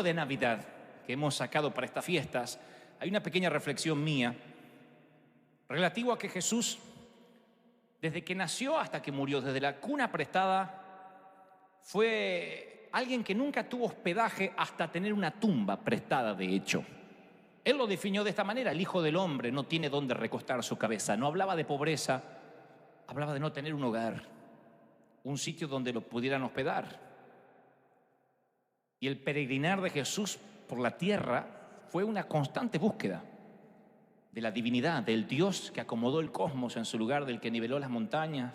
libro de Navidad que hemos sacado para estas fiestas, hay una pequeña reflexión mía relativo a que Jesús, desde que nació hasta que murió, desde la cuna prestada, fue alguien que nunca tuvo hospedaje hasta tener una tumba prestada, de hecho. Él lo definió de esta manera: el Hijo del Hombre no tiene dónde recostar su cabeza. No hablaba de pobreza, hablaba de no tener un hogar, un sitio donde lo pudieran hospedar. Y el peregrinar de Jesús por la tierra fue una constante búsqueda de la divinidad, del Dios que acomodó el cosmos en su lugar, del que niveló las montañas,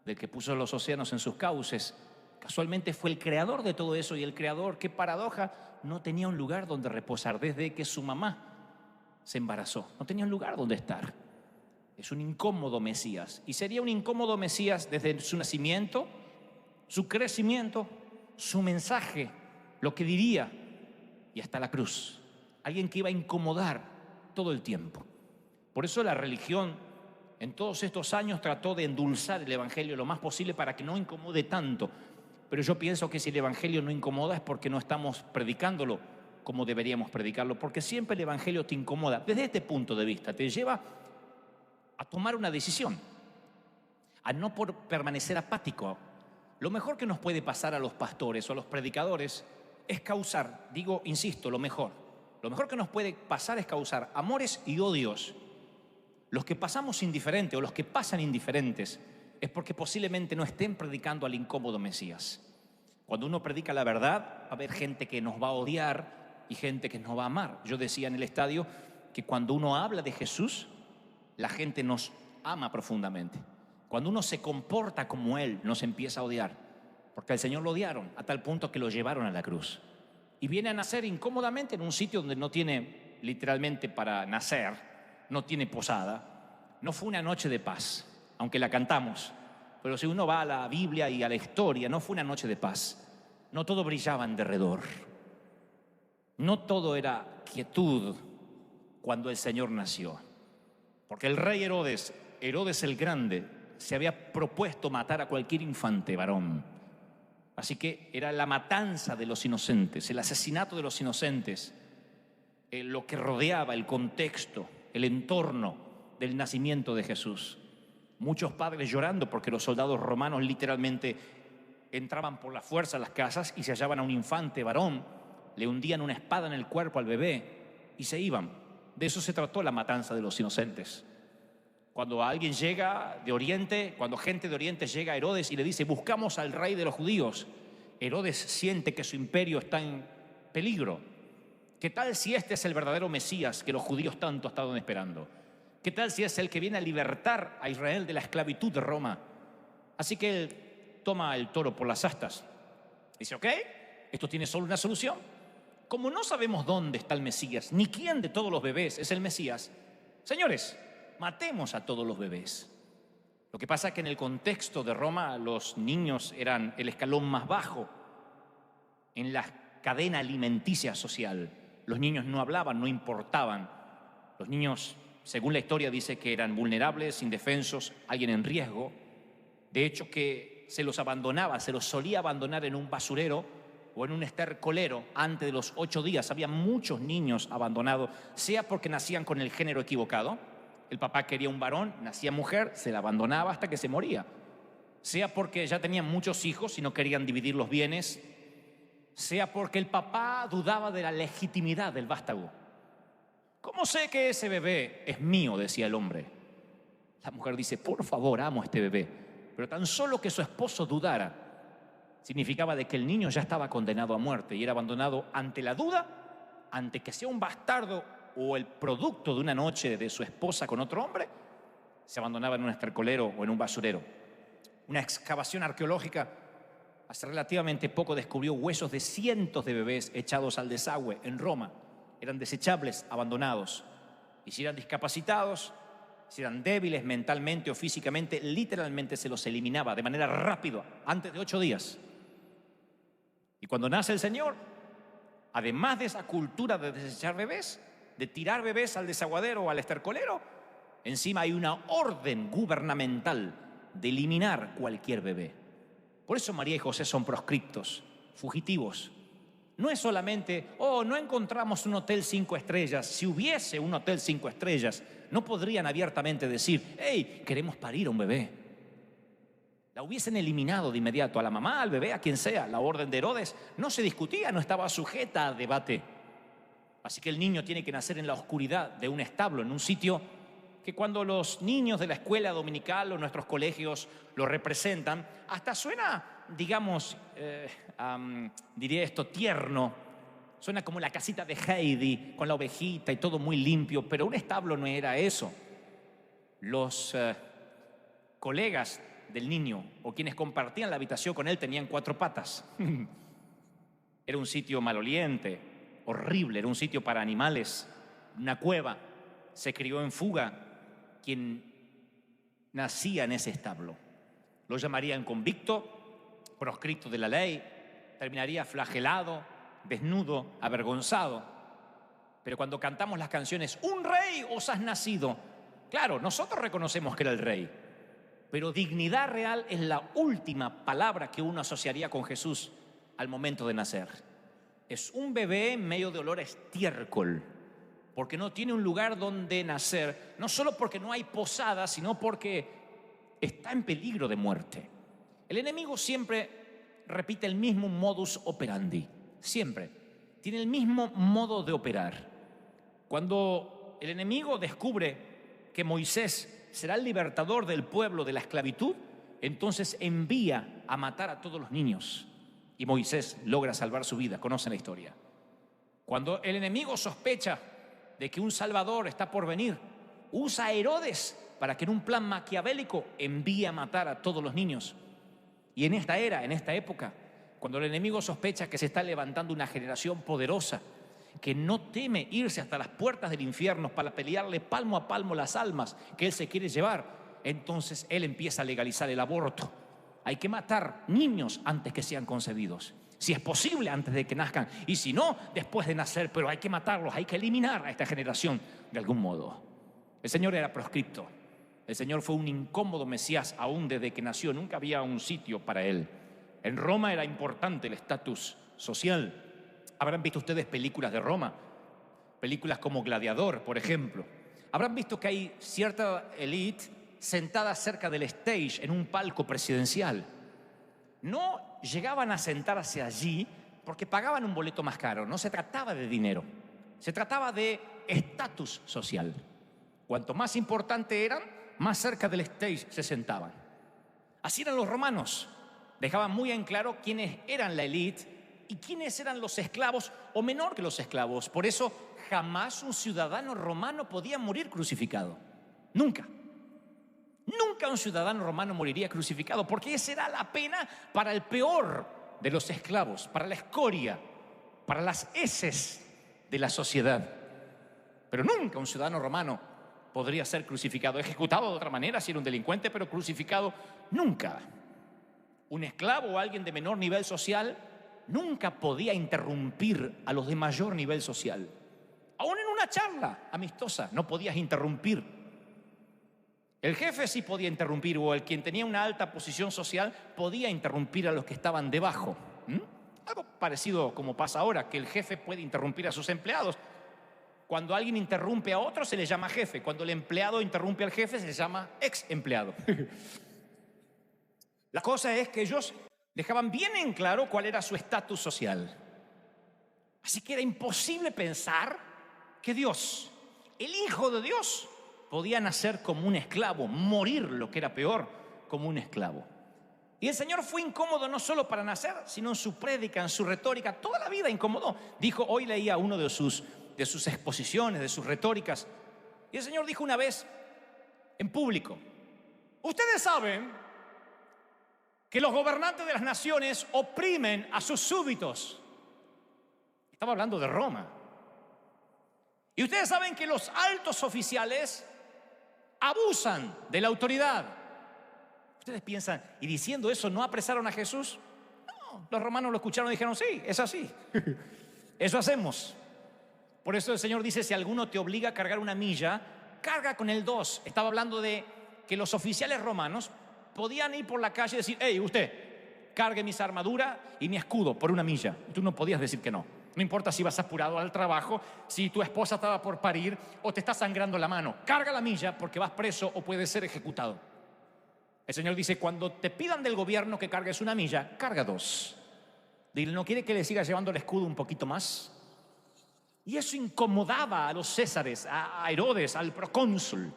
del que puso los océanos en sus cauces. Casualmente fue el creador de todo eso, y el creador, qué paradoja, no tenía un lugar donde reposar desde que su mamá se embarazó. No tenía un lugar donde estar. Es un incómodo Mesías, y sería un incómodo Mesías desde su nacimiento, su crecimiento, su mensaje, lo que diría, y hasta la cruz. Alguien que iba a incomodar todo el tiempo. Por eso la religión en todos estos años trató de endulzar el evangelio lo más posible para que no incomode tanto. Pero yo pienso que si el evangelio no incomoda es porque no estamos predicándolo como deberíamos predicarlo, porque siempre el evangelio te incomoda. Desde este punto de vista te lleva a tomar una decisión, a no permanecer apático. Lo mejor que nos puede pasar a los pastores o a los predicadores es causar, insisto, lo mejor que nos puede pasar es causar amores y odios. Los que pasamos indiferentes o los que pasan indiferentes es porque posiblemente no estén predicando al incómodo Mesías. Cuando uno predica la verdad, va a haber gente que nos va a odiar y gente que nos va a amar. Yo decía en el estadio que cuando uno habla de Jesús, la gente nos ama profundamente. Cuando uno se comporta como Él, nos empieza a odiar, porque al Señor lo odiaron a tal punto que lo llevaron a la cruz. Y viene a nacer incómodamente en un sitio donde no tiene, literalmente para nacer, no tiene posada. No fue una noche de paz, aunque la cantamos. Pero si uno va a la Biblia y a la historia, no fue una noche de paz. No todo brillaba en derredor. No todo era quietud cuando el Señor nació. Porque el rey Herodes el Grande, se había propuesto matar a cualquier infante varón. Así que era la matanza de los inocentes, el asesinato de los inocentes, lo que rodeaba, el contexto, el entorno del nacimiento de Jesús. Muchos padres llorando porque los soldados romanos literalmente entraban por la fuerza a las casas y se hallaban a un infante varón, le hundían una espada en el cuerpo al bebé y se iban. De eso se trató la matanza de los inocentes. Cuando alguien llega de Oriente, cuando gente de Oriente llega a Herodes y le dice: buscamos al rey de los judíos, Herodes siente que su imperio está en peligro. ¿Qué tal si este es el verdadero Mesías que los judíos tanto estaban esperando? ¿Qué tal si es el que viene a libertar a Israel de la esclavitud de Roma? Así que él toma el toro por las astas. Dice: ok, esto tiene solo una solución. Como no sabemos dónde está el Mesías, ni quién de todos los bebés es el Mesías, señores, matemos a todos los bebés. Lo que pasa es que en el contexto de Roma los niños eran el escalón más bajo en la cadena alimenticia social. Los niños no hablaban, no importaban. Los niños, según la historia, dice que eran vulnerables, indefensos, alguien en riesgo. De hecho, que se los abandonaba, se los solía abandonar en un basurero o en un estercolero antes de los 8 días. Había muchos niños abandonados, sea porque nacían con el género equivocado. El papá quería un varón, nacía mujer, se la abandonaba hasta que se moría. Sea porque ya tenían muchos hijos y no querían dividir los bienes, sea porque el papá dudaba de la legitimidad del vástago. ¿Cómo sé que ese bebé es mío?, decía el hombre. La mujer dice: por favor, amo a este bebé. Pero tan solo que su esposo dudara significaba de que el niño ya estaba condenado a muerte y era abandonado ante la duda, ante que sea un bastardo o el producto de una noche de su esposa con otro hombre. Se abandonaba en un estercolero o en un basurero. Una excavación arqueológica hace relativamente poco descubrió huesos de cientos de bebés echados al desagüe en Roma. Eran desechables, abandonados. Y si eran discapacitados, si eran débiles mentalmente o físicamente, literalmente se los eliminaba de manera rápida, antes de 8 días. Y cuando nace el Señor, además de esa cultura de desechar bebés, de tirar bebés al desaguadero o al estercolero, encima hay una orden gubernamental de eliminar cualquier bebé. Por eso María y José son proscriptos, fugitivos. no es solamente, oh, no encontramos un hotel 5 estrellas. Si hubiese un hotel 5 estrellas, no podrían abiertamente decir, hey, queremos parir a un bebé. La hubiesen eliminado de inmediato a la mamá, al bebé, a quien sea. La orden de Herodes no se discutía, no estaba sujeta a debate. Así que el niño tiene que nacer en la oscuridad de un establo, en un sitio que cuando los niños de la escuela dominical o nuestros colegios lo representan, hasta suena, digamos, diría esto, tierno. Suena como la casita de Heidi, con la ovejita y todo muy limpio, pero un establo no era eso. Los colegas del niño o quienes compartían la habitación con él tenían 4 patas. Era un sitio maloliente, horrible, era un sitio para animales, una cueva. Se crió en fuga quien nacía en ese establo. Lo llamarían convicto, proscrito de la ley, terminaría flagelado, desnudo, avergonzado. Pero cuando cantamos las canciones, un rey os has nacido, claro, nosotros reconocemos que era el rey, pero dignidad real es la última palabra que uno asociaría con Jesús al momento de nacer. Es un bebé en medio de olor a estiércol, porque no tiene un lugar donde nacer, no solo porque no hay posada, sino porque está en peligro de muerte. El enemigo siempre repite el mismo modus operandi, siempre. Tiene el mismo modo de operar. Cuando el enemigo descubre que Moisés será el libertador del pueblo de la esclavitud, entonces envía a matar a todos los niños. Y Moisés logra salvar su vida, conocen la historia. Cuando el enemigo sospecha de que un salvador está por venir, usa a Herodes para que en un plan maquiavélico envíe a matar a todos los niños. Y en esta era, en esta época, cuando el enemigo sospecha que se está levantando una generación poderosa que no teme irse hasta las puertas del infierno para pelearle palmo a palmo las almas que él se quiere llevar, entonces él empieza a legalizar el aborto. Hay que matar niños antes que sean concebidos, si es posible antes de que nazcan, y si no, después de nacer, pero hay que matarlos, hay que eliminar a esta generación de algún modo. El Señor era proscripto, el Señor fue un incómodo Mesías aún desde que nació, nunca había un sitio para él. En Roma era importante el estatus social. Habrán visto ustedes películas de Roma, películas como Gladiador, por ejemplo. Habrán visto que hay cierta élite sentada cerca del stage en un palco presidencial. No llegaban a sentarse allí porque pagaban un boleto más caro. No se trataba de dinero, se trataba de estatus social. Cuanto más importante eran, más cerca del stage se sentaban. Así eran los romanos. Dejaban muy en claro quiénes eran la élite y quiénes eran los esclavos o menor que los esclavos. Por eso jamás un ciudadano romano podía morir crucificado. Nunca. Nunca un ciudadano romano moriría crucificado, porque esa era la pena para el peor de los esclavos, para la escoria, para las heces de la sociedad. Pero nunca un ciudadano romano podría ser crucificado, ejecutado de otra manera si era un delincuente, pero crucificado nunca. Un esclavo o alguien de menor nivel social nunca podía interrumpir a los de mayor nivel social. Aún en una charla amistosa no podías interrumpir. El jefe sí podía interrumpir, o el quien tenía una alta posición social podía interrumpir a los que estaban debajo. Algo parecido como pasa ahora, que el jefe puede interrumpir a sus empleados. Cuando alguien interrumpe a otro se le llama jefe. Cuando el empleado interrumpe al jefe se le llama ex empleado. La cosa es que ellos dejaban bien en claro cuál era su estatus social. Así que era imposible pensar que Dios, el Hijo de Dios, podía nacer como un esclavo, morir, lo que era peor, como un esclavo. Y el Señor fue incómodo no solo para nacer, sino en su prédica, en su retórica, toda la vida incomodó. Dijo, hoy leía uno de sus exposiciones, de sus retóricas, y el Señor dijo una vez en público: ustedes saben que los gobernantes de las naciones oprimen a sus súbditos. Estaba hablando de Roma. Y ustedes saben que los altos oficiales abusan de la autoridad. Ustedes piensan, ¿y diciendo eso no apresaron a Jesús? No, los romanos lo escucharon y dijeron, sí, es así. Eso hacemos. Por eso el Señor dice, si alguno te obliga a cargar una milla, carga con el 2. Estaba hablando de que los oficiales romanos podían ir por la calle y decir, hey, usted, cargue mis armaduras y mi escudo por una milla. Tú no podías decir que no. No importa si vas apurado al trabajo, si tu esposa estaba por parir o te está sangrando la mano. Carga la milla porque vas preso o puedes ser ejecutado. El Señor dice, cuando te pidan del gobierno que cargues una milla, carga 2. Dile, ¿no quiere que le siga llevando el escudo un poquito más? Y eso incomodaba a los césares, a Herodes, al procónsul.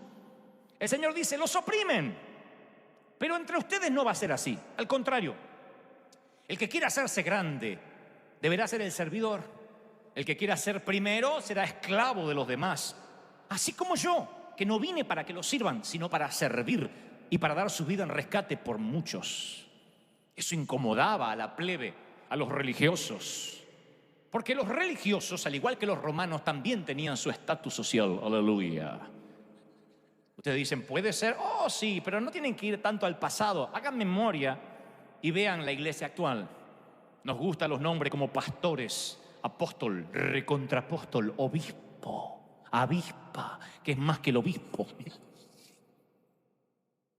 El Señor dice, los oprimen, pero entre ustedes no va a ser así. Al contrario, el que quiera hacerse grande deberá ser el servidor. El que quiera ser primero será esclavo de los demás. Así como yo, que no vine para que los sirvan, sino para servir y para dar su vida en rescate por muchos. Eso incomodaba a la plebe, a los religiosos. Porque los religiosos, al igual que los romanos, también tenían su estatus social. Aleluya. Ustedes dicen, ¿puede ser? Oh, sí, pero no tienen que ir tanto al pasado. Hagan memoria y vean la iglesia actual. Nos gustan los nombres como pastores, apóstol, recontrapóstol, obispo, avispa, que es más que el obispo.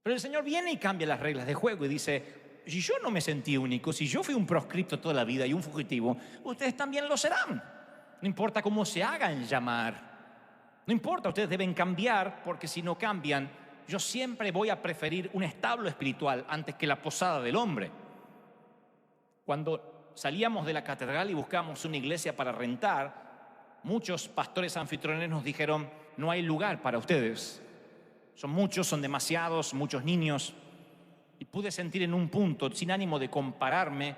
Pero el Señor viene y cambia las reglas de juego y dice, si yo no me sentí único, si yo fui un proscripto toda la vida y un fugitivo, ustedes también lo serán. No importa cómo se hagan llamar. No importa, ustedes deben cambiar, porque si no cambian, yo siempre voy a preferir un establo espiritual antes que la posada del hombre. Cuando salíamos de la catedral y buscamos una iglesia para rentar, muchos pastores anfitriones nos dijeron, no hay lugar para ustedes. Son muchos, son demasiados, muchos niños. Y pude sentir en un punto, sin ánimo de compararme,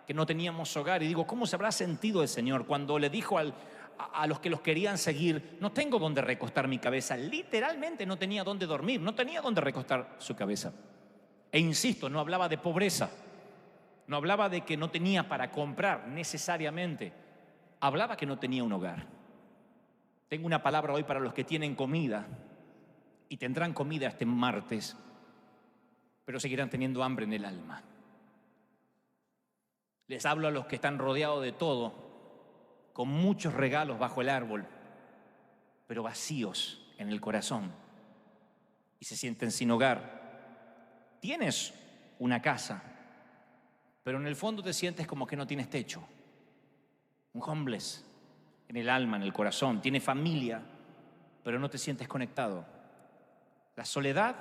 que no teníamos hogar. Y digo, ¿cómo se habrá sentido el Señor cuando le dijo a los que los querían seguir, no tengo dónde recostar mi cabeza? Literalmente no tenía dónde dormir, no tenía dónde recostar su cabeza. E insisto, no hablaba de pobreza, no hablaba de que no tenía para comprar necesariamente, hablaba que no tenía un hogar. Tengo una palabra hoy para los que tienen comida y tendrán comida este martes, pero seguirán teniendo hambre en el alma. Les hablo a los que están rodeados de todo, con muchos regalos bajo el árbol, pero vacíos en el corazón y se sienten sin hogar. Tienes una casa, pero en el fondo te sientes como que no tienes techo. Un homeless en el alma, en el corazón. Tienes familia, pero no te sientes conectado. La soledad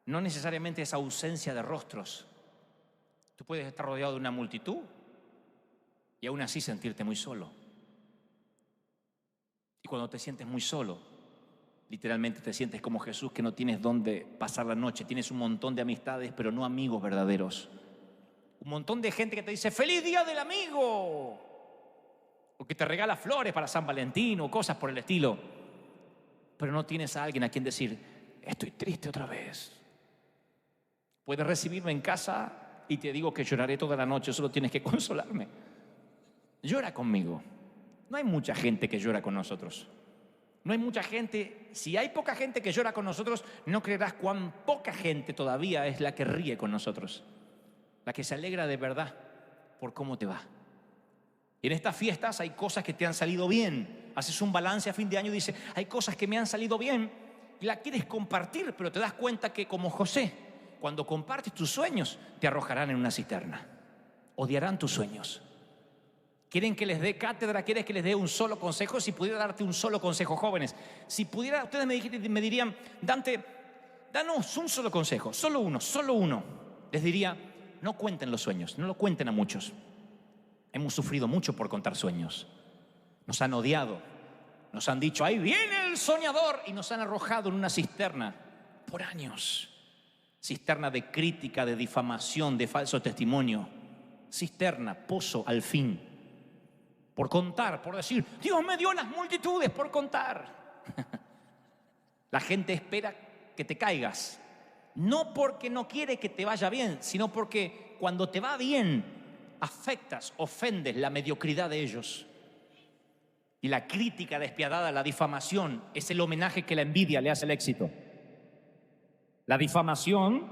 no necesariamente es ausencia de rostros. Tú puedes estar rodeado de una multitud y aún así sentirte muy solo. Y cuando te sientes muy solo, literalmente te sientes como Jesús, que no tienes dónde pasar la noche. Tienes un montón de amistades, pero no amigos verdaderos. Un montón de gente que te dice ¡Feliz Día del Amigo! O que te regala flores para San Valentín o cosas por el estilo. Pero no tienes a alguien a quien decir, estoy triste otra vez. Puedes recibirme en casa y te digo que lloraré toda la noche, solo tienes que consolarme. Llora conmigo. No hay mucha gente que llora con nosotros. No hay mucha gente. Si hay poca gente que llora con nosotros, no creerás cuán poca gente todavía es la que ríe con nosotros, la que se alegra de verdad por cómo te va. Y en estas fiestas hay cosas que te han salido bien. Haces un balance a fin de año y dices, hay cosas que me han salido bien y la quieres compartir, pero te das cuenta que como José, cuando compartes tus sueños, te arrojarán en una cisterna. Odiarán tus sueños. ¿Quieren que les dé cátedra? ¿Quieres que les dé un solo consejo? Si pudiera darte un solo consejo, jóvenes. Si pudiera, ustedes me dirían, Dante, danos un solo consejo, solo uno. Les diría, no cuenten los sueños, no lo cuenten a muchos. Hemos sufrido mucho por contar sueños. Nos han odiado, nos han dicho, ahí viene el soñador, y nos han arrojado en una cisterna por años. Cisterna de crítica, de difamación, de falso testimonio. Cisterna, pozo al fin. Por contar, por decir, Dios me dio las multitudes por contar. La gente espera que te caigas. No porque no quiere que te vaya bien, sino porque cuando te va bien, afectas, ofendes la mediocridad de ellos. Y la crítica despiadada, la difamación, es el homenaje que la envidia le hace al éxito. La difamación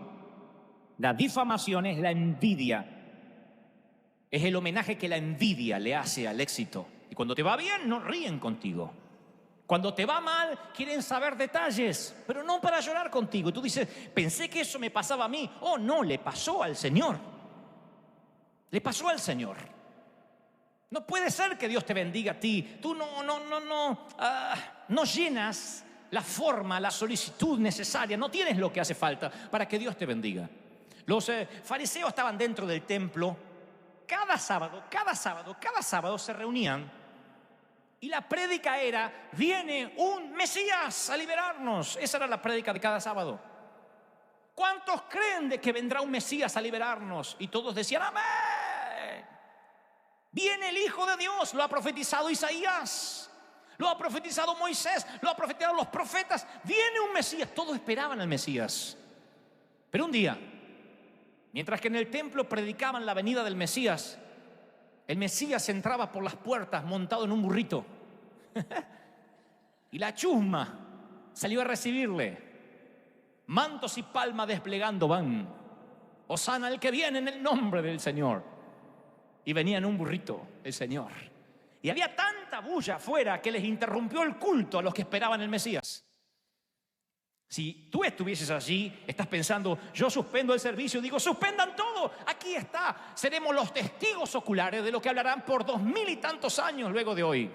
es la envidia. Es el homenaje que la envidia le hace al éxito. Y cuando te va bien, no ríen contigo. Cuando te va mal, quieren saber detalles, pero no para llorar contigo. Y tú dices, pensé que eso me pasaba a mí. Oh, no, le pasó al Señor. Le pasó al Señor. No puede ser que Dios te bendiga a ti. Tú no llenas la forma, la solicitud necesaria. No tienes lo que hace falta para que Dios te bendiga. Los fariseos estaban dentro del templo. Cada sábado se reunían. Y la prédica era: viene un Mesías a liberarnos. Esa era la prédica de cada sábado. ¿Cuántos creen de que vendrá un Mesías a liberarnos? Y todos decían: amén. Viene el Hijo de Dios. Lo ha profetizado Isaías, lo ha profetizado Moisés, lo ha profetizado los profetas. Viene un Mesías. Todos esperaban al Mesías. Pero un día, mientras que en el templo predicaban la venida del Mesías, el Mesías entraba por las puertas montado en un burrito. Y la chusma salió a recibirle. Mantos y palmas desplegando van: Hosana el que viene en el nombre del Señor. Y venía en un burrito el Señor. Y había tanta bulla afuera que les interrumpió el culto a los que esperaban el Mesías. Si tú estuvieses allí, estás pensando: yo suspendo el servicio. Digo: suspendan todo, aquí está. Seremos los testigos oculares de lo que hablarán por 2000 y tantos años luego de hoy.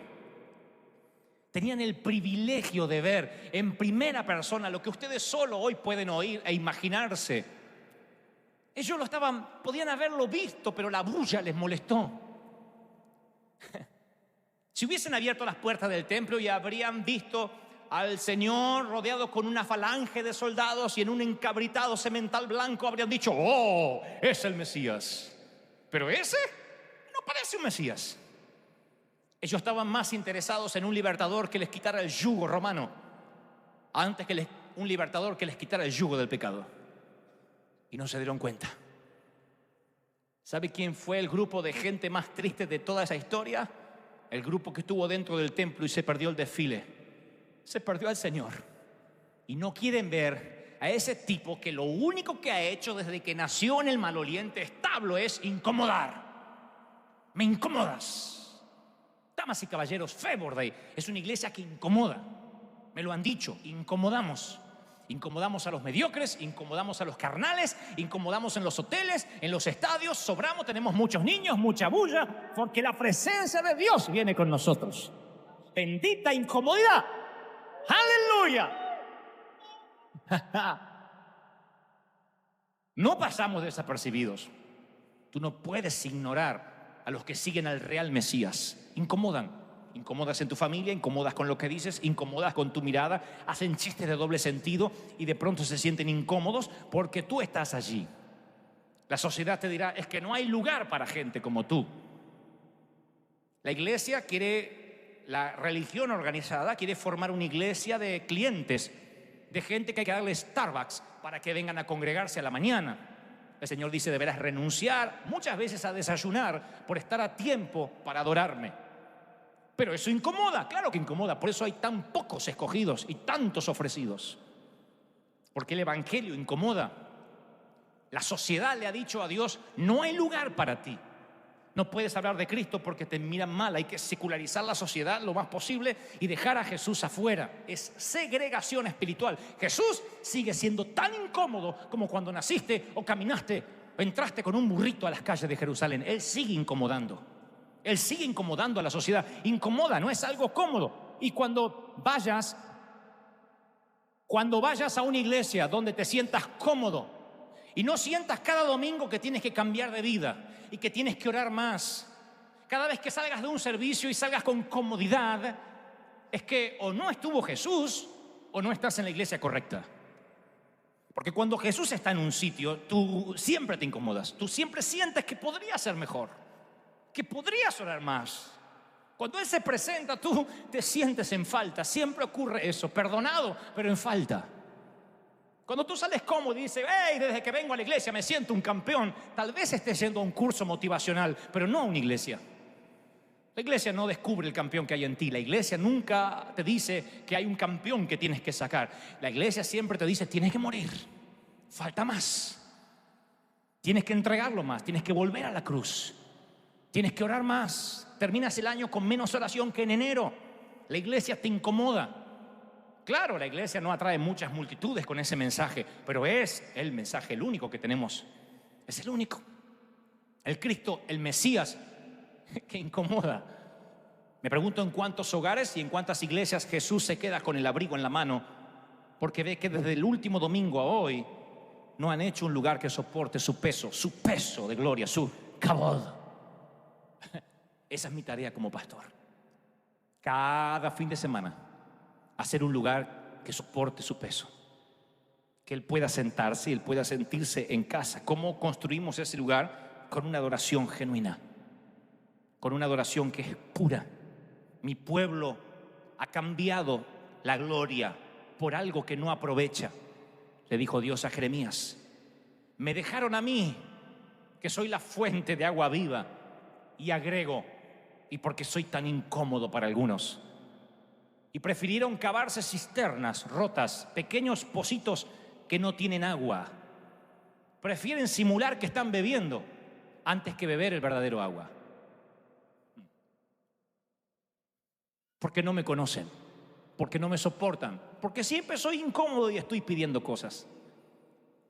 Tenían el privilegio de ver en primera persona lo que ustedes solo hoy pueden oír e imaginarse. Ellos podían haberlo visto, pero la bulla les molestó. Si hubiesen abierto las puertas del templo y habrían visto al Señor rodeado con una falange de soldados y en un encabritado semental blanco, habrían dicho: oh, es el Mesías. Pero ese no parece un Mesías. Ellos estaban más interesados en un libertador que les quitara el yugo romano, antes que un libertador que les quitara el yugo del pecado. Y no se dieron cuenta. ¿Sabe quién fue el grupo de gente más triste de toda esa historia? El grupo que estuvo dentro del templo y se perdió el desfile. Se perdió al Señor. Y no quieren ver a ese tipo que lo único que ha hecho desde que nació en el maloliente establo es incomodar. Me incomodas. Damas y caballeros, Favor Day es una iglesia que incomoda. Me lo han dicho: incomodamos. Incomodamos a los mediocres, incomodamos a los carnales, incomodamos en los hoteles, en los estadios, sobramos, tenemos muchos niños, mucha bulla, porque la presencia de Dios viene con nosotros. Bendita incomodidad. ¡Aleluya! No pasamos desapercibidos. Tú no puedes ignorar a los que siguen al real Mesías. Incomodan. Incomodas en tu familia, incomodas con lo que dices, incomodas con tu mirada, hacen chistes de doble sentido y de pronto se sienten incómodos porque tú estás allí. La sociedad te dirá: es que no hay lugar para gente como tú. La iglesia la religión organizada quiere formar una iglesia de clientes, de gente que hay que darle Starbucks para que vengan a congregarse a la mañana. El Señor dice: deberás renunciar muchas veces a desayunar por estar a tiempo para adorarme. Pero eso incomoda, claro que incomoda. Por eso hay tan pocos escogidos y tantos ofrecidos. Porque el evangelio incomoda. La sociedad le ha dicho a Dios: no hay lugar para ti. No puedes hablar de Cristo porque te miran mal. Hay que secularizar la sociedad lo más posible y dejar a Jesús afuera. Es segregación espiritual. Jesús sigue siendo tan incómodo como cuando naciste o caminaste o entraste con un burrito a las calles de Jerusalén. Él sigue incomodando. Él sigue incomodando a la sociedad. Incomoda, no es algo cómodo. Y cuando vayas a una iglesia donde te sientas cómodo y no sientas cada domingo que tienes que cambiar de vida y que tienes que orar más, cada vez que salgas de un servicio y salgas con comodidad, es que o no estuvo Jesús o no estás en la iglesia correcta. Porque cuando Jesús está en un sitio, tú siempre te incomodas. Tú siempre sientes que podría ser mejor, que podrías orar más. Cuando Él se presenta, tú te sientes en falta. Siempre ocurre eso, perdonado, pero en falta. Cuando tú sales cómodo y dices: hey, desde que vengo a la iglesia me siento un campeón, tal vez estés yendo a un curso motivacional, pero no a una iglesia. La iglesia no descubre el campeón que hay en ti. La iglesia nunca te dice que hay un campeón que tienes que sacar. La iglesia siempre te dice: tienes que morir, falta más, tienes que entregarlo más, tienes que volver a la cruz, tienes que orar más. Terminas el año con menos oración que en enero. La iglesia te incomoda. Claro, la iglesia no atrae muchas multitudes con ese mensaje, pero es el mensaje, el único que tenemos. Es el único. El Cristo, el Mesías, que incomoda. Me pregunto en cuántos hogares y en cuántas iglesias Jesús se queda con el abrigo en la mano, porque ve que desde el último domingo a hoy no han hecho un lugar que soporte su peso de gloria, su kabod. Esa es mi tarea como pastor. Cada fin de semana hacer un lugar que soporte su peso, que Él pueda sentarse y Él pueda sentirse en casa. ¿Cómo construimos ese lugar? Con una adoración genuina, con una adoración que es pura. Mi pueblo ha cambiado la gloria por algo que no aprovecha, le dijo Dios a Jeremías. Me dejaron a mí, que soy la fuente de agua viva, y agrego, y porque soy tan incómodo para algunos, y prefirieron cavarse cisternas rotas, pequeños pocitos que no tienen agua. Prefieren simular que están bebiendo antes que beber el verdadero agua. Porque no me conocen, porque no me soportan, porque siempre soy incómodo y estoy pidiendo cosas.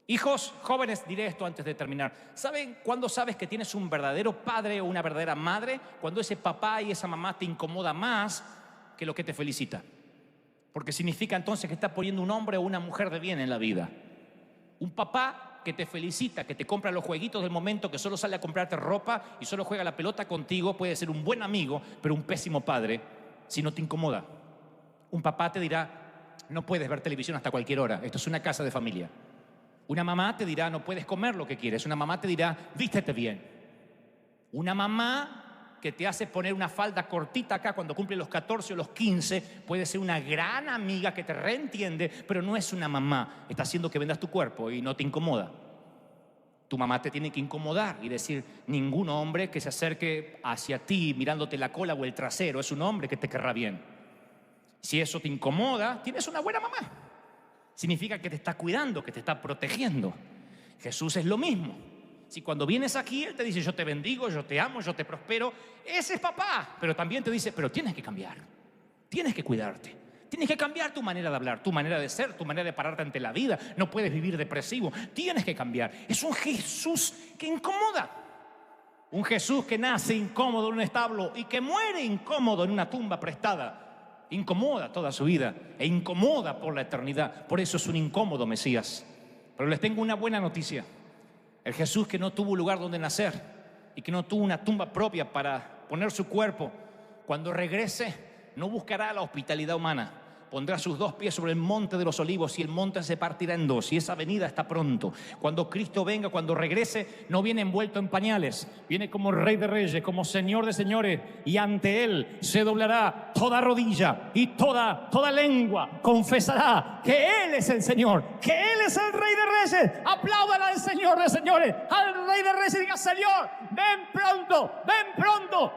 Hijos jóvenes, diré esto antes de terminar. ¿Saben cuándo sabes que tienes un verdadero padre o una verdadera madre? Cuando ese papá y esa mamá te incomoda más que lo que te felicita. Porque significa entonces que está poniendo un hombre o una mujer de bien en la vida. Un papá que te felicita, que te compra los jueguitos del momento, que solo sale a comprarte ropa y solo juega la pelota contigo, puede ser un buen amigo, pero un pésimo padre si no te incomoda. Un papá te dirá, no puedes ver televisión hasta cualquier hora, esto es una casa de familia. Una mamá te dirá, no puedes comer lo que quieres. Una mamá te dirá, vístete bien. Una mamá que te hace poner una falda cortita acá cuando cumple los 14 o los 15 puede ser una gran amiga que te reentiende, pero no es una mamá. Está haciendo que vendas tu cuerpo y no te incomoda. Tu mamá te tiene que incomodar y decir, ningún hombre que se acerque hacia ti mirándote la cola o el trasero es un hombre que te querrá bien. Si eso te incomoda, tienes una buena mamá. Significa que te está cuidando, que te está protegiendo. Jesús es lo mismo. Si cuando vienes aquí Él te dice, yo te bendigo, yo te amo, yo te prospero, ese es papá. Pero también te dice, pero tienes que cambiar, tienes que cuidarte, tienes que cambiar tu manera de hablar, tu manera de ser, tu manera de pararte ante la vida. No puedes vivir depresivo, tienes que cambiar. Es un Jesús que incomoda. Un Jesús que nace incómodo en un establo y que muere incómodo en una tumba prestada. Incomoda toda su vida e incomoda por la eternidad. Por eso es un incómodo Mesías. Pero les tengo una buena noticia. El Jesús que no tuvo lugar donde nacer y que no tuvo una tumba propia para poner su cuerpo, cuando regrese no buscará la hospitalidad humana. Pondrá sus 2 pies sobre el monte de los olivos y el monte se partirá en 2 y esa venida está pronto. Cuando Cristo venga, cuando regrese, no viene envuelto en pañales, viene como Rey de Reyes, como Señor de Señores, y ante Él se doblará toda rodilla y toda lengua confesará que Él es el Señor, que Él es el Rey de Reyes. Apláudan al Señor de Señores, al Rey de Reyes, y diga, Señor, ven pronto, ven pronto.